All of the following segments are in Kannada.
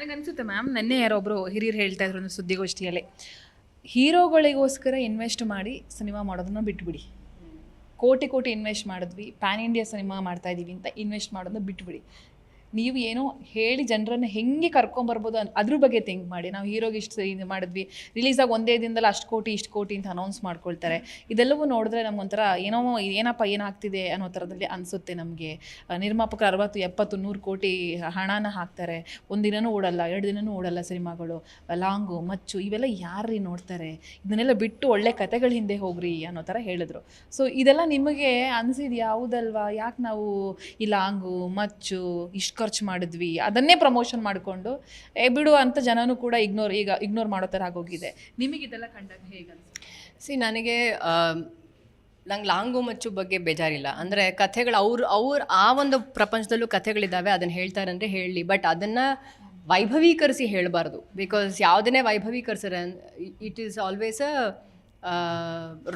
ನನಗನ್ಸುತ್ತೆ ಮ್ಯಾಮ್, ನೆನ್ನೆ ಯಾರೊಬ್ಬರು ಹಿರಿಯರು ಹೇಳ್ತಾ ಇದ್ರು ಒಂದು ಸುದ್ದಿಗೋಷ್ಠಿಯಲ್ಲಿ, ಹೀರೋಗಳಿಗೋಸ್ಕರ ಇನ್ವೆಸ್ಟ್ ಮಾಡಿ ಸಿನಿಮಾ ಮಾಡೋದನ್ನ ಬಿಟ್ಬಿಡಿ. ಕೋಟಿ ಕೋಟಿ ಇನ್ವೆಸ್ಟ್ ಮಾಡಿದ್ವಿ, ಪ್ಯಾನ್ ಇಂಡಿಯಾ ಸಿನಿಮಾ ಮಾಡ್ತಾ ಇದ್ದೀವಿ ಅಂತ ಇನ್ವೆಸ್ಟ್ ಮಾಡೋದನ್ನ ಬಿಟ್ಬಿಡಿ. ನೀವು ಏನೋ ಹೇಳಿ ಜನರನ್ನು ಹೆಂಗೆ ಕರ್ಕೊಂಬರ್ಬೋದು ಅದ್ರ ಬಗ್ಗೆ ಥಿಂಕ್ ಮಾಡಿ. ನಾವು ಹೀರೋಗೆ ಇಷ್ಟು ಇದು ಮಾಡಿದ್ವಿ, ರಿಲೀಸಾಗಿ ಒಂದೇ ದಿನದಲ್ಲಿ ಅಷ್ಟು ಕೋಟಿ ಇಷ್ಟು ಕೋಟಿ ಅಂತ ಅನೌನ್ಸ್ ಮಾಡ್ಕೊಳ್ತಾರೆ. ಇದೆಲ್ಲವೂ ನೋಡಿದ್ರೆ ನಮಗೊಂಥರ ಏನಪ್ಪ ಏನಾಗ್ತಿದೆ ಅನ್ನೋ ಥರದಲ್ಲಿ ಅನಿಸುತ್ತೆ ನಮಗೆ. ನಿರ್ಮಾಪಕರು 60, 70, 100 ಕೋಟಿ ಹಣನ ಹಾಕ್ತಾರೆ, ಒಂದಿನನೂ ಓಡಲ್ಲ, 2 ದಿನನೂ ಓಡಲ್ಲ ಸಿನಿಮಾಗಳು. ಲಾಂಗು, ಮಚ್ಚು ಇವೆಲ್ಲ ಯಾರ್ರೀ ನೋಡ್ತಾರೆ? ಇದನ್ನೆಲ್ಲ ಬಿಟ್ಟು ಒಳ್ಳೆ ಕತೆಗಳ ಹಿಂದೆ ಹೋಗ್ರಿ ಅನ್ನೋ ಥರ ಹೇಳಿದ್ರು. ಸೊ ಇದೆಲ್ಲ ನಿಮಗೆ ಅನಿಸಿದ್ದು ಯಾವುದಲ್ವಾ? ಯಾಕೆ ನಾವು ಈ ಲಾಂಗು, ಮಚ್ಚು ಇಷ್ಟು ಖರ್ಚು ಮಾಡಿದ್ವಿ ಅದನ್ನೇ ಪ್ರಮೋಷನ್ ಮಾಡಿಕೊಂಡು ಬಿಡು ಅಂತ ಜನನೂ ಕೂಡ ಇಗ್ನೋರ್ ಮಾಡೋ ಥರ ಆಗೋಗಿದೆ. ನಿಮಗಿದೆಲ್ಲ ಕಂಡಾಗ ಹೇಗೆ ಅನಿಸುತ್ತೆ? ನನಗೆ ನಂಗೆ ಲಾಂಗು ಮಚ್ಚು ಬಗ್ಗೆ ಬೇಜಾರಿಲ್ಲ. ಅಂದರೆ ಕಥೆಗಳು ಅವ್ರು ಆ ಒಂದು ಪ್ರಪಂಚದಲ್ಲೂ ಕಥೆಗಳಿದ್ದಾವೆ, ಅದನ್ನು ಹೇಳ್ತಾರೆ ಅಂದರೆ ಹೇಳಲಿ, ಬಟ್ ಅದನ್ನು ವೈಭವೀಕರಿಸಿ ಹೇಳಬಾರ್ದು. ಬಿಕಾಸ್ ಯಾವುದನ್ನೇ ವೈಭವೀಕರಿಸಿದ್ರೆ it is always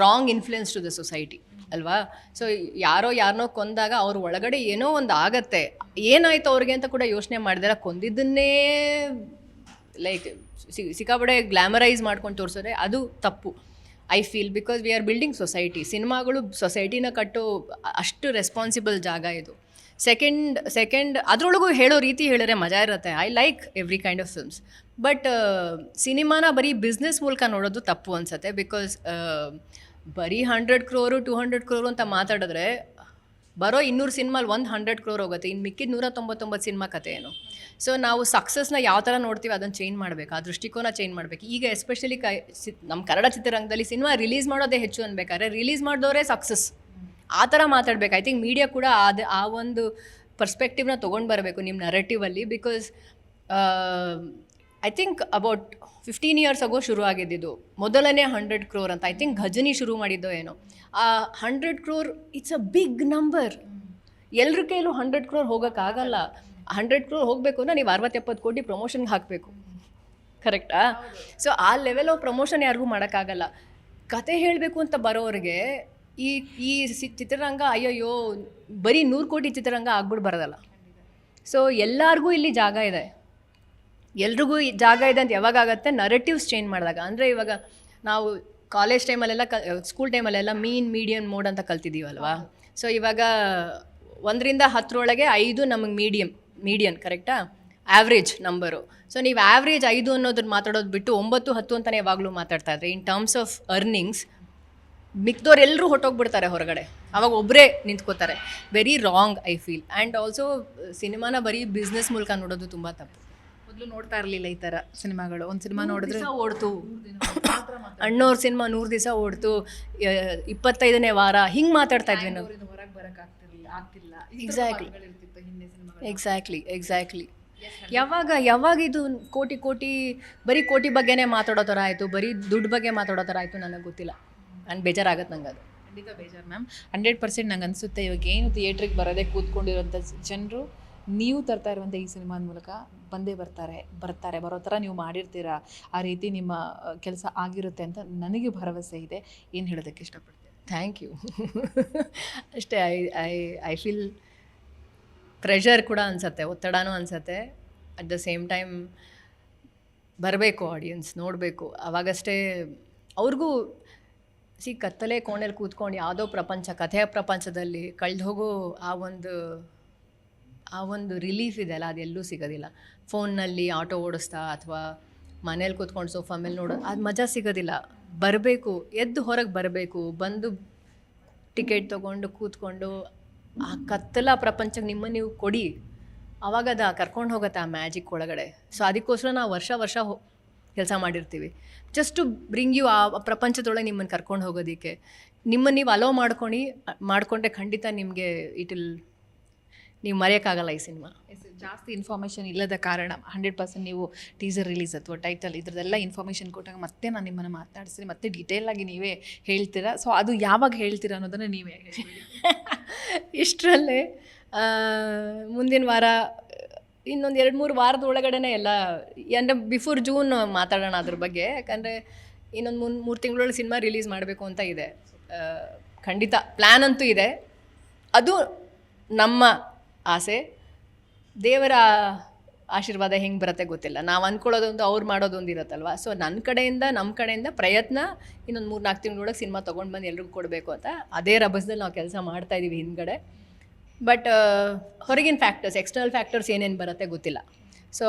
wrong influence to the society ಅಲ್ವಾ? ಸೊ ಯಾರನ್ನೋ ಕೊಂದಾಗ ಅವ್ರ ಒಳಗಡೆ ಏನೋ ಒಂದು ಆಗತ್ತೆ, ಏನಾಯ್ತು ಅವ್ರಿಗೆ ಅಂತ ಕೂಡ ಯೋಚನೆ ಮಾಡಿದಾರೆ. ಕೊಂದಿದ್ದನ್ನೇ ಲೈಕ್ ಸಿಕ್ಕಾಪಡೆ ಗ್ಲ್ಯಾಮರೈಸ್ ಮಾಡ್ಕೊಂಡು ತೋರಿಸಿದ್ರೆ ಅದು ತಪ್ಪು I feel. Because we are building society. ಸಿನಿಮಾಗಳು ಸೊಸೈಟಿನ ಕಟ್ಟೋ ಅಷ್ಟು ರೆಸ್ಪಾನ್ಸಿಬಲ್ ಜಾಗ ಇದು. ಸೆಕೆಂಡ್ ಅದರೊಳಗೂ ಹೇಳೋ ರೀತಿ ಹೇಳಿದ್ರೆ ಮಜಾ ಇರುತ್ತೆ. I like every kind of films, but ಸಿನಿಮಾನ ಬರೀ ಬಿಸ್ನೆಸ್ ಮೂಲಕ ನೋಡೋದು ತಪ್ಪು ಅನಿಸುತ್ತೆ. ಬಿಕಾಸ್ ಬರೀ 100 crore 200 crore ಅಂತ ಮಾತಾಡಿದ್ರೆ ಬರೋ 200 ಸಿನಿಮಾಲಿ 100 crore ಹೋಗುತ್ತೆ, ಇನ್ನು ಮಿಕ್ಕಿದ 199 ಸಿನಿಮಾ ಕತೆ ಏನು? ಸೊ ನಾವು ಸಕ್ಸಸ್ನ ಯಾವ ಥರ ನೋಡ್ತೀವಿ ಅದನ್ನು ಚೇಂಜ್ ಮಾಡಬೇಕು, ಆ ದೃಷ್ಟಿಕೋನ ಚೇಂಜ್ ಮಾಡಬೇಕು. ಈಗ ಎಸ್ಪೆಷಲಿ ನಮ್ಮ ಕನ್ನಡ ಚಿತ್ರರಂಗದಲ್ಲಿ ಸಿನಿಮಾ ರಿಲೀಸ್ ಮಾಡೋದೇ ಹೆಚ್ಚು ಅನ್ಬೇಕಾದ್ರೆ ರಿಲೀಸ್ ಮಾಡಿದವರೇ ಸಕ್ಸಸ್ ಆ ಥರ ಮಾತಾಡ್ಬೇಕು. ಐ ಥಿಂಕ್ ಮೀಡಿಯಾ ಕೂಡ ಆ ಒಂದು ಪರ್ಸ್ಪೆಕ್ಟಿವ್ನ ತೊಗೊಂಡು ಬರಬೇಕು ನಿಮ್ಮ ನರೇಟಿವಲ್ಲಿ. Because I think about 15 years ಆಗೋ ಶುರು ಆಗಿದ್ದಿದ್ದು ಮೊದಲನೇ 100 crore ಅಂತ. ಐ ಥಿಂಕ್ ಘಜನಿ ಶುರು ಮಾಡಿದ್ದೋ ಏನೋ. ಆ 100 crore it's a big number. ಎಲ್ಲರ ಕೈಲೂ 100 crore ಹೋಗೋಕ್ಕಾಗಲ್ಲ. 100 crore ಹೋಗಬೇಕು ಅಂದರೆ ನೀವು 60-70 ಕೋಟಿ ಪ್ರಮೋಷನ್ಗೆ ಹಾಕಬೇಕು, ಕರೆಕ್ಟಾ? ಸೊ ಆ ಲೆವೆಲ್ ಆಫ್ ಪ್ರಮೋಷನ್ ಯಾರಿಗೂ ಮಾಡೋಕ್ಕಾಗಲ್ಲ. ಕತೆ ಹೇಳಬೇಕು ಅಂತ ಬರೋರಿಗೆ ಈ ಚಿತ್ರರಂಗ ಅಯ್ಯಯ್ಯೋ ಬರೀ 100 ಕೋಟಿ ಚಿತ್ರರಂಗ ಆಗ್ಬಿಟ್ಟು ಬರೋದಲ್ಲ. ಸೊ ಎಲ್ಲರಿಗೂ ಇಲ್ಲಿ ಜಾಗ ಇದೆ, ಎಲ್ರಿಗೂ ಜಾಗ ಇದೆ ಅಂತ ಯಾವಾಗತ್ತೆ ನರೇಟಿವ್ಸ್ ಚೇಂಜ್ ಮಾಡಿದಾಗ. ಅಂದರೆ ಇವಾಗ ನಾವು ಕಾಲೇಜ್ ಟೈಮಲ್ಲೆಲ್ಲ ಸ್ಕೂಲ್ ಟೈಮಲ್ಲೆಲ್ಲ ಮೀಡಿಯಮ್ ಮೋಡ್ ಅಂತ ಕಲ್ತಿದ್ದೀವಲ್ವಾ? ಸೊ ಇವಾಗ 1ರಿಂದ 10 5 ನಮಗೆ ಮೀಡಿಯನ್ ಕರೆಕ್ಟಾ? Average number. ಸೊ ನೀವು ಆವ್ರೇಜ್ 5 ಅನ್ನೋದನ್ನ ಮಾತಾಡೋದು ಬಿಟ್ಟು 9, 10 ಅಂತಲೇ ಯಾವಾಗಲೂ ಮಾತಾಡ್ತಾ ಇದ್ರೆ ಇನ್ ಟರ್ಮ್ಸ್ ಆಫ್ ಅರ್ನಿಂಗ್ಸ್ ಮಿಕ್ದವ್ರು ಎಲ್ಲರೂ ಹೊಟ್ಟೋಗ್ಬಿಡ್ತಾರೆ ಹೊರಗಡೆ, ಅವಾಗ ಒಬ್ಬರೇ ನಿಂತ್ಕೋತಾರೆ. Very wrong I feel. And also ಸಿನಿಮಾನ ಬರೀ ಬಿಸ್ನೆಸ್ ಮೂಲಕ ನೋಡೋದು ತುಂಬ ತಪ್ಪು. ಮೊದಲು ನೋಡ್ತಾ ಇರಲಿಲ್ಲ ಈ ಥರ ಸಿನಿಮಾಗಳು. ಒಂದು ಸಿನಿಮಾ ನೋಡಿದ್ರೆ ಓಡ್ತು, ಅಣ್ಣವ್ರ ಸಿನಿಮಾ 100 ದಿವಸ ಓಡ್ತು, 25ನೇ ವಾರ ಹಿಂಗೆ ಮಾತಾಡ್ತಾ ಇದ್ವಿ ನಾವು. ಹೊರಗೆ ಬರೋಕ್ಕಾಗ್ತಿಲ್ಲ. ಎಕ್ಸಾಕ್ಟ್ಲಿ. ಯಾವಾಗ ಇದು ಕೋಟಿ ಬರೀ ಕೋಟಿ ಬಗ್ಗೆನೇ ಮಾತಾಡೋ ಥರ ಆಯಿತು, ಬರೀ ದುಡ್ಡು ಬಗ್ಗೆ ಮಾತಾಡೋ ಥರ ಆಯಿತು, ನನಗೆ ಗೊತ್ತಿಲ್ಲ. ನಾನು ಬೇಜಾರಾಗತ್ತೆ ನಂಗೆ ಅದು. ಖಂಡಿತ ಬೇಜಾರು ಮ್ಯಾಮ್. 100% ನಂಗೆ ಅನಿಸುತ್ತೆ ಇವಾಗ ಏನು ಥಿಯೇಟ್ರಿಗೆ ಬರೋದೇ ಕೂತ್ಕೊಂಡಿರೋಂಥ ಜನರು ನೀವು ತರ್ತಾ ಇರುವಂಥ ಈ ಸಿನಿಮಾದ ಮೂಲಕ ಬಂದೇ ಬರ್ತಾರೆ ಬರೋ ಥರ ನೀವು ಮಾಡಿರ್ತೀರಾ. ಆ ರೀತಿ ನಿಮ್ಮ ಕೆಲಸ ಆಗಿರುತ್ತೆ ಅಂತ ನನಗೆ ಭರವಸೆ ಇದೆ. ಏನು ಹೇಳೋದಕ್ಕೆ ಇಷ್ಟಪಡ್ತೀನಿ? Thank you. ಅಷ್ಟೇ. ಐ ಫೀಲ್ ಪ್ರೆಷರ್ ಕೂಡ ಅನಿಸತ್ತೆ, ಒತ್ತಡನೂ ಅನಿಸತ್ತೆ. ಅಟ್ ದ ಸೇಮ್ ಟೈಮ್ ಬರಬೇಕು, ಆಡಿಯನ್ಸ್ ನೋಡಬೇಕು, ಆವಾಗಷ್ಟೇ ಅವ್ರಿಗೂ ಕತ್ತಲೆ ಕೋಣೆಯಲ್ಲಿ ಕೂತ್ಕೊಂಡು ಯಾವುದೋ ಕಥೆಯ ಪ್ರಪಂಚದಲ್ಲಿ ಕಳೆದು ಹೋಗೋ ಆ ಒಂದು ರಿಲೀಫ್ ಇದೆಯಲ್ಲ, ಅದೆಲ್ಲೂ ಸಿಗೋದಿಲ್ಲ. ಫೋನ್ನಲ್ಲಿ ಆಟೋ ಓಡಿಸ್ತಾ ಅಥವಾ ಮನೇಲಿ ಕೂತ್ಕೊಂಡು ಸೋಫಾ ಮೇಲೆ ನೋಡೋದು ಅದು ಮಜಾ ಸಿಗೋದಿಲ್ಲ. ಬರಬೇಕು, ಎದ್ದು ಹೊರಗೆ ಬರಬೇಕು, ಬಂದು ಟಿಕೆಟ್ ತೊಗೊಂಡು ಕೂತ್ಕೊಂಡು ಆ ಕತ್ತಲ ಪ್ರಪಂಚಕ್ಕೆ ನಿಮ್ಮನ್ನು ನೀವು ಕೊಡಿ, ಆವಾಗ ಅದು ಕರ್ಕೊಂಡು ಹೋಗುತ್ತೆ ಆ ಮ್ಯಾಜಿಕ್ ಒಳಗಡೆ. ಸೊ ಅದಕ್ಕೋಸ್ಕರ ನಾವು ವರ್ಷ ಕೆಲಸ ಮಾಡಿರ್ತೀವಿ, ಜಸ್ಟ್ ಟು ಬ್ರಿಂಗ್ ಯು ಆ ಪ್ರಪಂಚದೊಳಗೆ ನಿಮ್ಮನ್ನು ಕರ್ಕೊಂಡು ಹೋಗೋದಕ್ಕೆ. ನಿಮ್ಮನ್ನು ನೀವು ಅಲೋ ಮಾಡ್ಕೊಂಡ್ರೆ ಖಂಡಿತ ನಿಮಗೆ ನೀವು ಮರೆಯೋಕ್ಕಾಗಲ್ಲ ಈ ಸಿನಿಮಾ. ಜಾಸ್ತಿ ಇನ್ಫಾರ್ಮೇಷನ್ ಇಲ್ಲದ ಕಾರಣ 100% ನೀವು ಟೀಸರ್ ರಿಲೀಸ್ ಅಥವಾ ಟೈಟಲ್ ಇದ್ರದ್ದೆಲ್ಲ ಇನ್ಫಾರ್ಮೇಷನ್ ಕೊಟ್ಟಾಗ ಮತ್ತೆ ನಾನು ನಿಮ್ಮನ್ನು ಮಾತನಾಡಿಸ್ತೀನಿ, ಮತ್ತೆ ಡೀಟೇಲಾಗಿ ನೀವೇ ಹೇಳ್ತೀರಾ. ಸೊ ಅದು ಯಾವಾಗ ಹೇಳ್ತೀರಾ ಅನ್ನೋದನ್ನು ನೀವೇ ಇಷ್ಟರಲ್ಲೇ ಮುಂದಿನ ವಾರ ಇನ್ನೊಂದು 2-3 ವಾರದ ಒಳಗಡೆ ಎಲ್ಲ ಅಂದರೆ ಬಿಫೋರ್ ಜೂನ್ ಮಾತಾಡೋಣ ಅದ್ರ ಬಗ್ಗೆ. ಯಾಕಂದರೆ ಇನ್ನೊಂದು 3 ತಿಂಗಳೊಳಗೆ ಸಿನಿಮಾ ರಿಲೀಸ್ ಮಾಡಬೇಕು ಅಂತ ಇದೆ. ಖಂಡಿತ ಪ್ಲ್ಯಾನ್ ಅಂತೂ ಇದೆ. ಅದು ನಮ್ಮ ಆಸೆ. ದೇವರ ಆಶೀರ್ವಾದ ಹೆಂಗೆ ಬರುತ್ತೆ ಗೊತ್ತಿಲ್ಲ. ನಾವು ಅಂದ್ಕೊಳ್ಳೋದೊಂದು ಅವ್ರು ಮಾಡೋದೊಂದು ಇರುತ್ತಲ್ವ. ಸೊ ನಮ್ಮ ಕಡೆಯಿಂದ ಪ್ರಯತ್ನ ಇನ್ನೊಂದು 3-4 ತಿಂಗಳೊಳಗೆ ಸಿನಿಮಾ ತೊಗೊಂಡು ಬಂದು ಎಲ್ರಿಗೂ ಕೊಡಬೇಕು ಅಂತ ಅದೇ ರಭಸದಲ್ಲಿ ನಾವು ಕೆಲಸ ಮಾಡ್ತಾಯಿದ್ದೀವಿ ಹಿಂದ್ಗಡೆ. ಬಟ್ ಹೊರಗಿನ ಫ್ಯಾಕ್ಟರ್ಸ್, ಎಕ್ಸ್ಟರ್ನಲ್ ಫ್ಯಾಕ್ಟರ್ಸ್ ಏನೇನು ಬರುತ್ತೆ ಗೊತ್ತಿಲ್ಲ. ಸೊ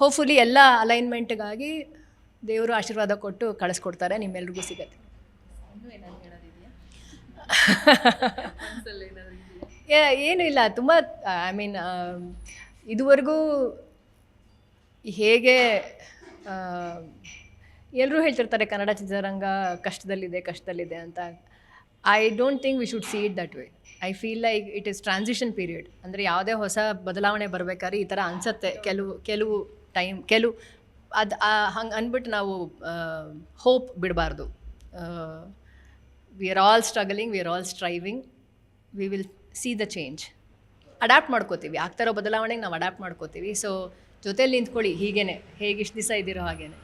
ಹೋಪ್ಫುಲಿ ಎಲ್ಲ ಅಲೈನ್ಮೆಂಟ್ಗಾಗಿ ದೇವರು ಆಶೀರ್ವಾದ ಕೊಟ್ಟು ಕಳಿಸ್ಕೊಡ್ತಾರೆ, ನಿಮ್ಮೆಲ್ರಿಗೂ ಸಿಗುತ್ತೆ. ಏನೂ ಇಲ್ಲ, ತುಂಬ ಐ ಮೀನ್ ಇದುವರೆಗೂ ಹೇಗೆ ಎಲ್ಲರೂ ಹೇಳ್ತಿರ್ತಾರೆ ಕನ್ನಡ ಚಿತ್ರರಂಗ ಕಷ್ಟದಲ್ಲಿದೆ ಅಂತ. I don't think we should see it that way. I feel like it is transition period. ಅಂದರೆ ಯಾವುದೇ ಹೊಸ ಬದಲಾವಣೆ ಬರಬೇಕಾದ್ರೆ ಈ ಥರ ಅನಿಸುತ್ತೆ ಕೆಲವು ಟೈಮ್ ಅದು ಹಂಗೆ ಅಂದ್ಬಿಟ್ಟು ನಾವು ಹೋಪ್ ಬಿಡಬಾರ್ದು. We are all struggling, we are all striving, we will see the change. Adapt ಮಾಡ್ಕೋತೀವಿ, ಆಗ್ತಾರೋ ಬದಲಾವಣೆಗೆ ನಾವು ಅಡ್ಯಾಪ್ಟ್ ಮಾಡ್ಕೋತೀವಿ. ಸೊ ಜೊತೇಲಿ ನಿಂತ್ಕೊಳ್ಳಿ, ಹೇಗೆ ಇಷ್ಟು ದಿವಸ ಇದ್ದೀರೋ ಹಾಗೇನೆ.